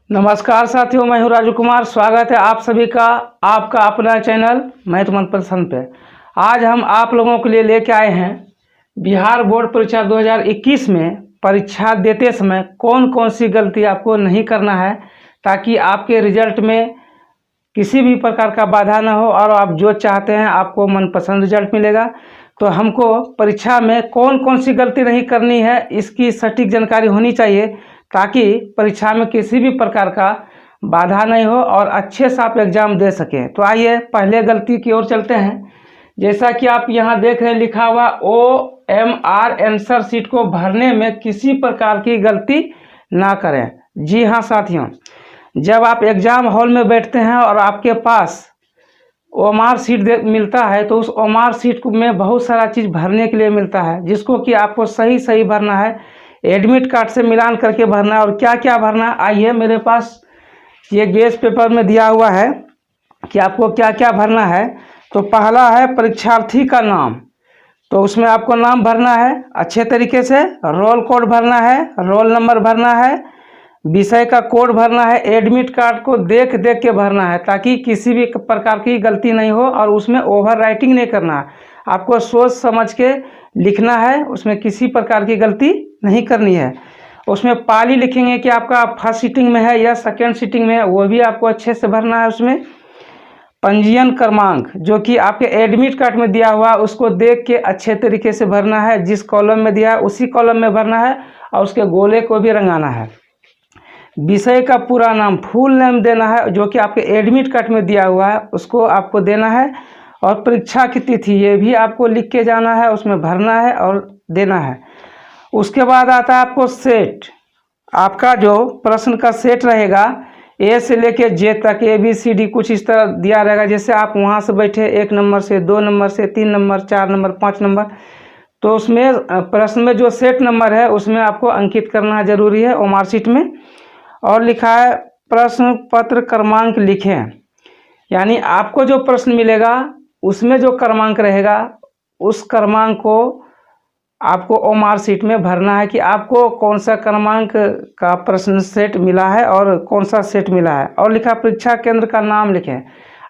नमस्कार साथियों, मैं हूं राजू कुमार। स्वागत है आप सभी का आपका अपना चैनल मैथ मनपसंद पे। आज हम आप लोगों के लिए लेके आए हैं बिहार बोर्ड परीक्षा 2021 में परीक्षा देते समय कौन कौन सी गलती आपको नहीं करना है, ताकि आपके रिजल्ट में किसी भी प्रकार का बाधा ना हो और आप जो चाहते हैं आपको मनपसंद रिजल्ट मिलेगा। तो हमको परीक्षा में कौन कौन सी गलती नहीं करनी है, इसकी सटीक जानकारी होनी चाहिए, ताकि परीक्षा में किसी भी प्रकार का बाधा नहीं हो और अच्छे से आप एग्ज़ाम दे सकें। तो आइए पहले गलती की ओर चलते हैं। जैसा कि आप यहाँ देख रहे हैं लिखा हुआ OMR आंसर शीट को भरने में किसी प्रकार की गलती ना करें। जी हाँ साथियों, जब आप एग्ज़ाम हॉल में बैठते हैं और आपके पास OMR सीट मिलता है तो उस OMR सीट में बहुत सारा चीज़ भरने के लिए मिलता है, जिसको कि आपको सही सही भरना है, एडमिट कार्ड से मिलान करके भरना है। और क्या क्या भरना है, आइए मेरे पास ये गेज पेपर में दिया हुआ है कि आपको क्या क्या भरना है। तो पहला है परीक्षार्थी का नाम, तो उसमें आपको नाम भरना है अच्छे तरीके से, रोल कोड भरना है, रोल नंबर भरना है, विषय का कोड भरना है, एडमिट कार्ड को देख देख के भरना है, ताकि किसी भी प्रकार की गलती नहीं हो और उसमें ओवर राइटिंग नहीं करना है। आपको सोच समझ के लिखना है, उसमें किसी प्रकार की गलती नहीं करनी है। उसमें पाली लिखेंगे कि आपका फर्स्ट सीटिंग में है या सेकेंड सीटिंग में है, वो भी आपको अच्छे से भरना है। उसमें पंजीयन क्रमांक जो कि आपके एडमिट कार्ड में दिया हुआ उसको देख के अच्छे तरीके से भरना है, जिस कॉलम में दिया है उसी कॉलम में भरना है और उसके गोले को भी रंगाना है। विषय का पूरा नाम फुल नेम देना है, जो कि आपके एडमिट कार्ड में दिया हुआ है उसको आपको देना है। और परीक्षा की तिथि ये भी आपको लिख के जाना है, उसमें भरना है और देना है। उसके बाद आता है आपको सेट, आपका जो प्रश्न का सेट रहेगा ए से लेके जे तक, ABCD कुछ इस तरह दिया रहेगा। जैसे आप वहाँ से बैठे 1 नंबर से 2 नंबर से 3 नंबर 4 नंबर 5 नंबर, तो उसमें प्रश्न में जो सेट नंबर है उसमें आपको अंकित करना जरूरी है OMR शीट में। और लिखा है प्रश्न पत्र क्रमांक लिखें, यानी आपको जो प्रश्न मिलेगा उसमें जो क्रमांक रहेगा उस क्रमांक को आपको OMR शीट में भरना है कि आपको कौन सा क्रमांक का प्रश्न सेट मिला है और कौन सा सेट मिला है। और लिखा परीक्षा केंद्र का नाम लिखें।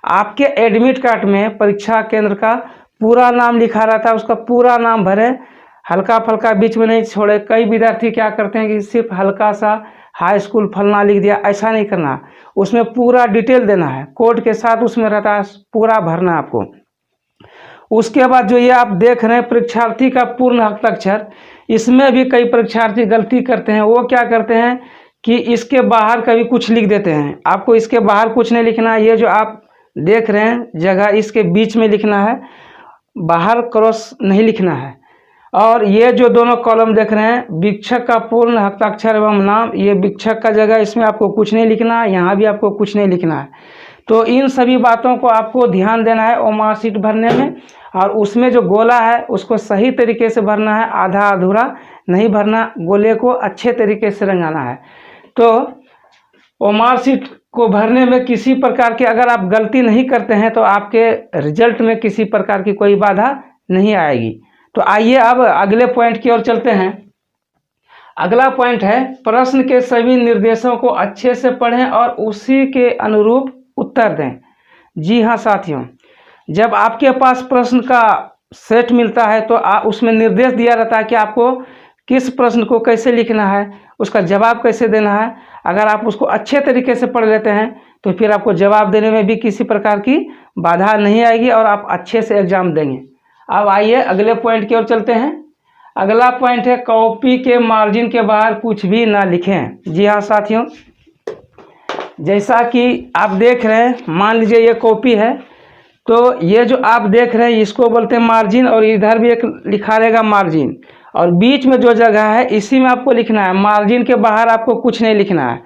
आपके एडमिट कार्ड में परीक्षा केंद्र का पूरा नाम लिखा रहता है, उसका पूरा नाम भरें, हल्का फल्का बीच में नहीं छोड़े। कई विद्यार्थी क्या करते हैं कि सिर्फ हल्का सा हाई स्कूल फलना लिख दिया, ऐसा नहीं करना। उसमें पूरा डिटेल देना है, कोड के साथ उसमें रहता है, पूरा भरना है आपको। उसके बाद जो ये आप देख रहे हैं परीक्षार्थी का पूर्ण हस्ताक्षर, इसमें भी कई परीक्षार्थी गलती करते हैं। वो क्या करते हैं कि इसके बाहर कभी कुछ लिख देते हैं। आपको इसके बाहर कुछ नहीं लिखना है, ये जो आप देख रहे हैं जगह इसके बीच में लिखना है, बाहर क्रॉस नहीं लिखना है। और ये जो दोनों कॉलम देख रहे हैं वीक्षक का पूर्ण हस्ताक्षर एवं नाम, ये वीक्षक का जगह, इसमें आपको कुछ नहीं लिखना है, यहाँ भी आपको कुछ नहीं लिखना है। तो इन सभी बातों को आपको ध्यान देना है OMR शीट भरने में। और उसमें जो गोला है उसको सही तरीके से भरना है, आधा अधूरा नहीं भरना, गोले को अच्छे तरीके से रंगाना है। तो OMR शीट को भरने में किसी प्रकार की अगर आप गलती नहीं करते हैं तो आपके रिजल्ट में किसी प्रकार की कोई बाधा नहीं आएगी। तो आइए अब अगले पॉइंट की ओर चलते हैं। अगला पॉइंट है प्रश्न के सभी निर्देशों को अच्छे से पढ़ें और उसी के अनुरूप उत्तर दें। जी हाँ साथियों, जब आपके पास प्रश्न का सेट मिलता है तो उसमें निर्देश दिया रहता है कि आपको किस प्रश्न को कैसे लिखना है, उसका जवाब कैसे देना है। अगर आप उसको अच्छे तरीके से पढ़ लेते हैं तो फिर आपको जवाब देने में भी किसी प्रकार की बाधा नहीं आएगी और आप अच्छे से एग्जाम देंगे। अब आइए अगले पॉइंट की ओर चलते हैं। अगला पॉइंट है कॉपी के मार्जिन के बाहर कुछ भी ना लिखें। जी हाँ साथियों, जैसा कि आप देख रहे हैं, मान लीजिए ये कॉपी है, तो ये जो आप देख रहे हैं इसको बोलते हैं मार्जिन, और इधर भी एक लिखा रहेगा मार्जिन, और बीच में जो जगह है इसी में आपको लिखना है। मार्जिन के बाहर आपको कुछ नहीं लिखना है,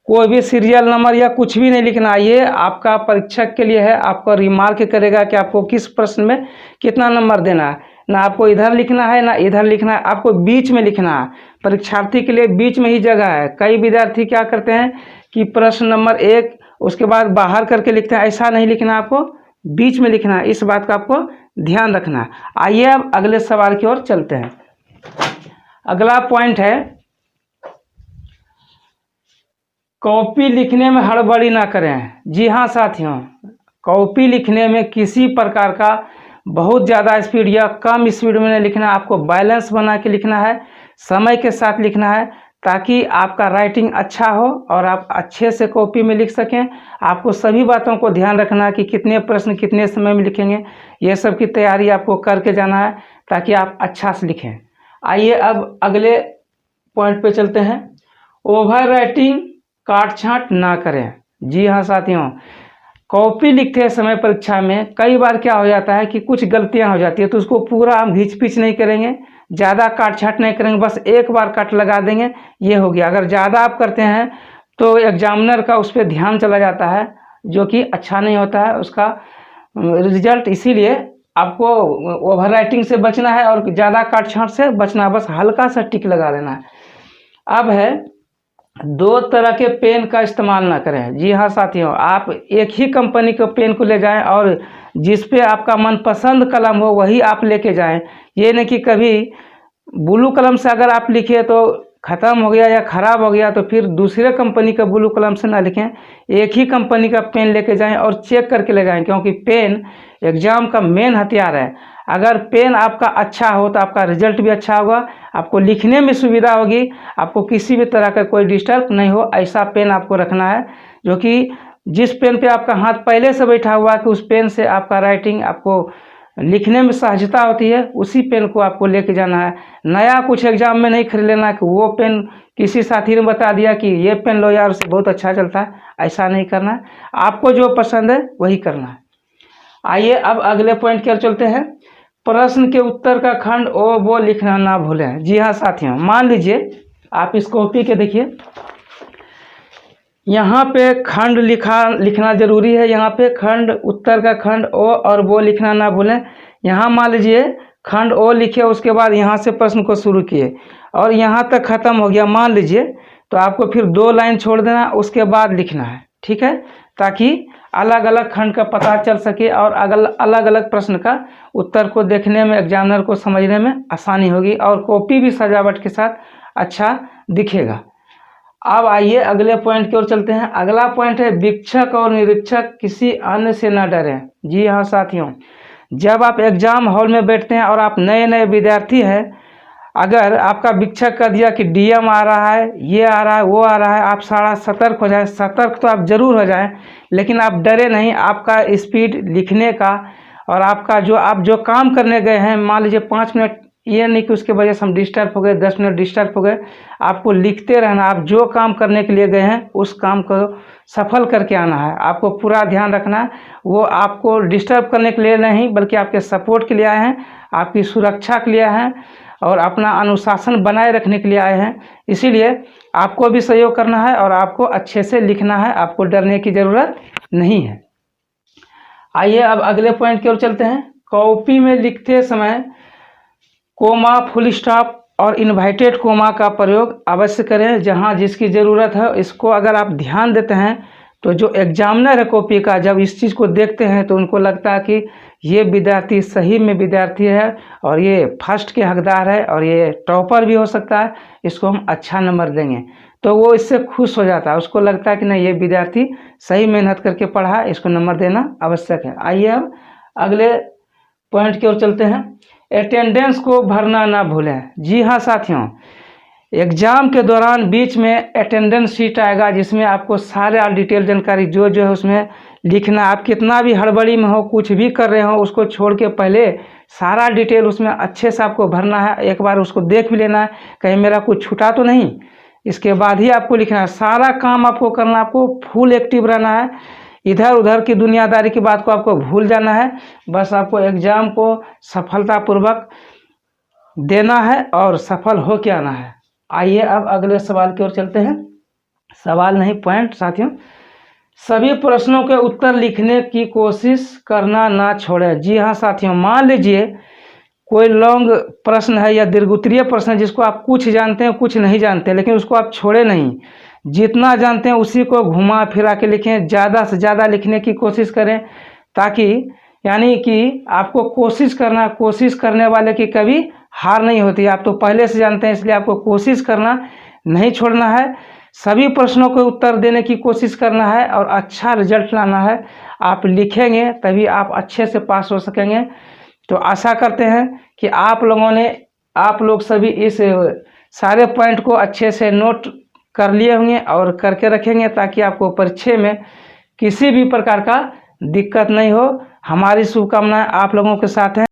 कोई भी सीरियल नंबर या कुछ भी नहीं लिखना है। ये आपका परीक्षक के लिए है, आपको रिमार्क करेगा कि आपको किस प्रश्न में कितना नंबर देना है। ना आपको इधर लिखना है ना इधर लिखना है, आपको बीच में लिखना है। परीक्षार्थी के लिए बीच में ही जगह है। कई विद्यार्थी क्या करते हैं कि प्रश्न नंबर 1 उसके बाद बाहर करके लिखते हैं, ऐसा नहीं लिखना, आपको बीच में लिखना है। इस बात का आपको ध्यान रखना है। आइए अब अगले सवाल की ओर चलते हैं। अगला पॉइंट है कॉपी लिखने में हड़बड़ी ना करें। जी हाँ साथियों, कॉपी लिखने में किसी प्रकार का बहुत ज़्यादा स्पीड या कम स्पीड में नहीं लिखना है। आपको बैलेंस बना के लिखना है, समय के साथ लिखना है, ताकि आपका राइटिंग अच्छा हो और आप अच्छे से कॉपी में लिख सकें। आपको सभी बातों को ध्यान रखना है कि कितने प्रश्न कितने समय में लिखेंगे, ये सब की तैयारी आपको करके जाना है ताकि आप अच्छा से लिखें। आइए अब अगले पॉइंट पे चलते हैं। ओवर राइटिंग काट छांट ना करें। जी हाँ साथियों, कॉपी लिखते समय परीक्षा में कई बार क्या हो जाता है कि कुछ गलतियां हो जाती है, तो उसको पूरा हम घिच पिच नहीं करेंगे, ज़्यादा काट छाट नहीं करेंगे, बस एक बार कट लगा देंगे, ये हो गया। अगर ज़्यादा आप करते हैं तो एग्जामिनर का उस पर ध्यान चला जाता है, जो कि अच्छा नहीं होता है उसका रिजल्ट। इसीलिए आपको ओवर राइटिंग से बचना है और ज़्यादा काट छाट से बचना है, बस हल्का सा टिक लगा देना है। अब है, दो तरह के पेन का इस्तेमाल ना करें। जी हाँ साथियों, आप एक ही कंपनी के पेन को ले जाएं और जिस पे आपका मनपसंद कलम हो वही आप लेके जाएं। ये नहीं कि कभी ब्लू कलम से अगर आप लिखे तो ख़त्म हो गया या ख़राब हो गया तो फिर दूसरे कंपनी का ब्लू कलम से ना लिखें। एक ही कंपनी का पेन लेके जाएं और चेक करके ले जाएं, क्योंकि पेन एग्ज़ाम का मेन हथियार है। अगर पेन आपका अच्छा हो तो आपका रिजल्ट भी अच्छा होगा, आपको लिखने में सुविधा होगी, आपको किसी भी तरह का कोई डिस्टर्ब नहीं हो, ऐसा पेन आपको रखना है। जो कि जिस पेन पे आपका हाथ पहले से बैठा हुआ है कि उस पेन से आपका राइटिंग आपको लिखने में सहजता होती है, उसी पेन को आपको लेके जाना है। नया कुछ एग्जाम में नहीं खरीद लेना कि वो पेन किसी साथी ने बता दिया कि ये पेन लो यार उससे बहुत अच्छा चलता है, ऐसा नहीं करना है। आपको जो पसंद है वही करना है। आइए अब अगले पॉइंट की ओर चलते हैं। प्रश्न के उत्तर का खंड ओ वो लिखना ना भूलें। जी हाँ साथियों, मान लीजिए आप इस कॉपी के देखिए, यहाँ पे खंड लिखना जरूरी है। यहाँ पे खंड, उत्तर का खंड ओ और वो लिखना ना भूलें। यहाँ मान लीजिए खंड ओ लिखे, उसके बाद यहाँ से प्रश्न को शुरू किए और यहाँ तक खत्म हो गया मान लीजिए, तो आपको फिर 2 लाइन छोड़ देना, उसके बाद लिखना है, ठीक है, ताकि अलग अलग खंड का पता चल सके और अलग अलग प्रश्न का उत्तर को देखने में एग्जामिनर को समझने में आसानी होगी और कॉपी भी सजावट के साथ अच्छा दिखेगा। अब आइए अगले पॉइंट की ओर चलते हैं। अगला पॉइंट है, वीक्षक और निरीक्षक किसी अन्य से न डरें। जी हाँ साथियों, जब आप एग्जाम हॉल में बैठते हैं और आप नए नए विद्यार्थी हैं, अगर आपका वीक्षक कह दिया कि डीएम आ रहा है, ये आ रहा है, वो आ रहा है, आप सारा सतर्क हो जाएं। सतर्क तो आप जरूर हो जाएं, लेकिन आप डरे नहीं। आपका स्पीड लिखने का और आपका जो आप जो काम करने गए हैं, मान लीजिए 5 मिनट, ये नहीं कि उसके वजह से हम डिस्टर्ब हो गए, 10 मिनट डिस्टर्ब हो गए। आपको लिखते रहना, आप जो काम करने के लिए गए हैं उस काम को सफल करके आना है। आपको पूरा ध्यान रखना है, वो आपको डिस्टर्ब करने के लिए नहीं बल्कि आपके सपोर्ट के लिए आए हैं, आपकी सुरक्षा के लिए आए हैं और अपना अनुशासन बनाए रखने के लिए आए हैं। इसीलिए आपको भी सहयोग करना है और आपको अच्छे से लिखना है, आपको डरने की ज़रूरत नहीं है। आइए अब अगले पॉइंट की ओर चलते हैं। कॉपी में लिखते समय कोमा, फुल स्टॉप और इन्वर्टेड कोमा का प्रयोग अवश्य करें जहां जिसकी ज़रूरत है। इसको अगर आप ध्यान देते हैं तो जो एग्जामिनर है कॉपी का, जब इस चीज़ को देखते हैं तो उनको लगता है कि ये विद्यार्थी सही में विद्यार्थी है और ये फर्स्ट के हकदार है और ये टॉपर भी हो सकता है, इसको हम अच्छा नंबर देंगे। तो वो इससे खुश हो जाता है, उसको लगता है कि नहीं, ये विद्यार्थी सही मेहनत करके पढ़ा है, इसको नंबर देना आवश्यक है। आइए अब अगले पॉइंट की ओर चलते हैं। अटेंडेंस को भरना ना भूलें। जी हाँ साथियों, एग्ज़ाम के दौरान बीच में अटेंडेंस शीट आएगा जिसमें आपको सारा डिटेल जानकारी जो है उसमें लिखना। आप कितना भी हड़बड़ी में हो, कुछ भी कर रहे हो, उसको छोड़ के पहले सारा डिटेल उसमें अच्छे से आपको भरना है। एक बार उसको देख भी लेना है कहीं मेरा कुछ छूटा तो नहीं, इसके बाद ही आपको लिखना है। सारा काम आपको करना, आपको फुल एक्टिव रहना है, इधर उधर की दुनियादारी की बात को आपको भूल जाना है। बस आपको एग्ज़ाम को सफलतापूर्वक देना है और सफल हो के आना है। आइए अब अगले सवाल की ओर चलते हैं। सवाल नहीं, पॉइंट साथियों। सभी प्रश्नों के उत्तर लिखने की कोशिश करना ना छोड़ें। जी हाँ साथियों, मान लीजिए कोई लॉन्ग प्रश्न है या दीर्घोत्तरीय प्रश्न है जिसको आप कुछ जानते हैं कुछ नहीं जानते, लेकिन उसको आप छोड़े नहीं। जितना जानते हैं उसी को घुमा फिरा के लिखें, ज़्यादा से ज़्यादा लिखने की कोशिश करें, ताकि यानी कि आपको कोशिश करना, कोशिश करने वाले की कभी हार नहीं होती। आप तो पहले से जानते हैं, इसलिए आपको कोशिश करना नहीं छोड़ना है। सभी प्रश्नों के उत्तर देने की कोशिश करना है और अच्छा रिजल्ट लाना है। आप लिखेंगे तभी आप अच्छे से पास हो सकेंगे। तो आशा करते हैं कि आप लोग सभी इस सारे पॉइंट को अच्छे से नोट कर लिए होंगे और करके रखेंगे, ताकि आपको परीक्षा में किसी भी प्रकार का दिक्कत नहीं हो। हमारी शुभकामनाएं आप लोगों के साथ हैं।